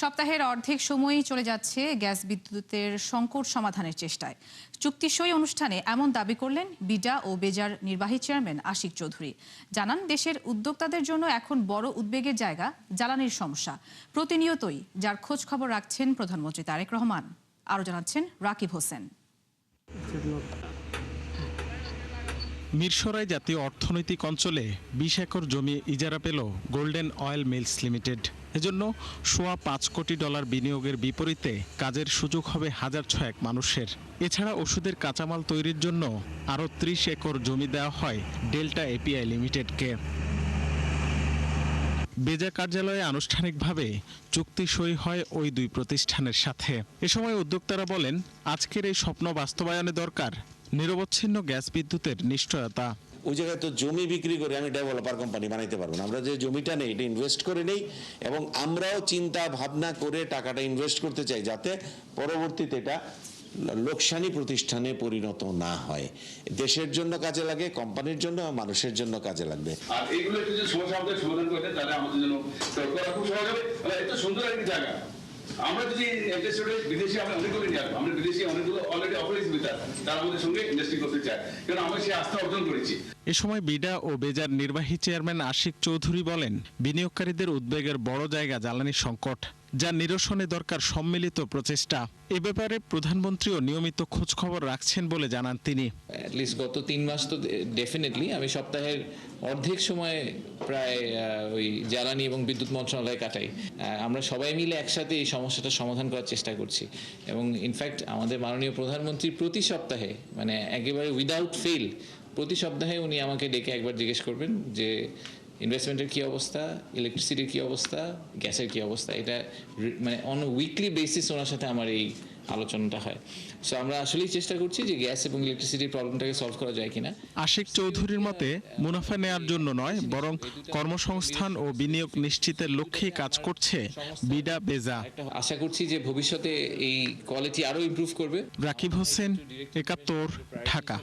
সপ্তাহের অর্ধেক সময়ই চলে যাচ্ছে গ্যাস বিদ্যুতের সংকট সমাধানের চেষ্টায়। চুক্তি সই অনুষ্ঠানে এমন দাবি করলেন বিডা ও বেজার নির্বাহী চেয়ারম্যান আশিক চৌধুরী। জানান, দেশের উদ্যোক্তাদের জন্য এখন বড় উদ্বেগের জায়গা জ্বালানির সমস্যা। প্রতিনিয়তই যার খোঁজ খবর রাখছেন প্রধানমন্ত্রী তারেক রহমান। আরও জানাচ্ছেন রাকিব হোসেন। মিরসরাই জাতীয় অর্থনৈতিক অঞ্চলে ২০ একর জমি ইজারা পেল গোল্ডেন অয়েল মিলস লিমিটেড। এজন্য $৫ কোটি বিনিয়োগের বিপরীতে কাজের সুযোগ হবে ১,০০৬ মানুষের। এছাড়া ওষুধের কাঁচামাল তৈরির জন্য আরও ৩০ একর জমি দেওয়া হয় ডেল্টা এপিআই লিমিটেডকে। বেজা কার্যালয়ে আনুষ্ঠানিকভাবে চুক্তি সই হয় ওই দুই প্রতিষ্ঠানের সাথে। এ সময় উদ্যোক্তারা বলেন, আজকের এই স্বপ্ন বাস্তবায়নে দরকার নিরবচ্ছিন্ন গ্যাস বিদ্যুতের নিশ্চয়তা। ওই জায়গায় তো জমি বিক্রি করে আমি ডেভেলপার কোম্পানি বানাইতে পারবো না। আমরা যে জমিটা নেই এটা ইনভেস্ট করে নেই, এবং আমরাও চিন্তা ভাবনা করে টাকাটা ইনভেস্ট করতে চাই যাতে পরবর্তীতে এটা লোকসানি প্রতিষ্ঠানে পরিণত না হয়। দেশের জন্য কাজে লাগে, কোম্পানির জন্য, মানুষের জন্য কাজে লাগবে। আর এইগুলো একটু যদি সমস্যা আমাদের সমাধান করে দেয় তাহলে আমাদের জন্য খুব সহজ হবে। এত সুন্দর একটি জায়গা, আমরা যদি বিদেশি আমরা অনেকগুলো নিয়ে আসবো, আমরা বিদেশি অনেকগুলো অলরেডি অপারেশন বিতার তারা আমাদের সঙ্গে ইন্ডাস্ট্রি করতে চায়, কারণ আমরা সেই আস্থা অর্জন করেছি। এ সময় বিডা ও বেজার নির্বাহী চেয়ারম্যান আশিক চৌধুরী বলেন, বিনিয়োগকারীদের উদ্বেগের বড় জায়গা জ্বালানি সংকট, যা নিরসনে দরকার সম্মিলিত প্রচেষ্টা। এ ব্যাপারে প্রধানমন্ত্রীও নিয়মিত খোঁজ খবর রাখছেন বলে জানান তিনি। অ্যাটলিস্ট গত ৩ মাস তো ডেফিনেটলি আমি সপ্তাহের অর্ধেক সময় প্রায় ওই জ্বালানি এবং বিদ্যুৎ মন্ত্রণালয়ে কাটাই। আমরা সবাই মিলে একসাথে এই সমস্যাটা সমাধান করার চেষ্টা করছি, এবং ইনফ্যাক্ট আমাদের মাননীয় প্রধানমন্ত্রী প্রতি সপ্তাহে, মানে একেবারে উইদাউট ফেল, প্রতি সপ্তাহে উনি আমাকে ডেকে একবার জিজ্ঞেস করবেন যে ইনভেস্টমেন্টের কী অবস্থা, ইলেকট্রিসিটির কী অবস্থা, গ্যাসের কী অবস্থা। এটা মানে অন উইকলি বেসিস ওনার সাথে আমার এই আলোচনাটা হয়। সো আমরা আসলেই চেষ্টা করছি যে গ্যাস এবং ইলেকট্রিসিটির প্রবলেমটাকে সলভ করা যায় কিনা। আশিক চৌধুরীর মতে, মুনাফা নেয়ার জন্য নয়, বরং কর্মসংস্থান ও বিনিয়োগ নিশ্চিতের লক্ষ্যেই কাজ করছে বিডা বেজা। আশা করছি যে ভবিষ্যতে এই কোয়ালিটি আরও ইমপ্রুভ করবে। রাকিব হোসেন, ৭১, ঢাকা।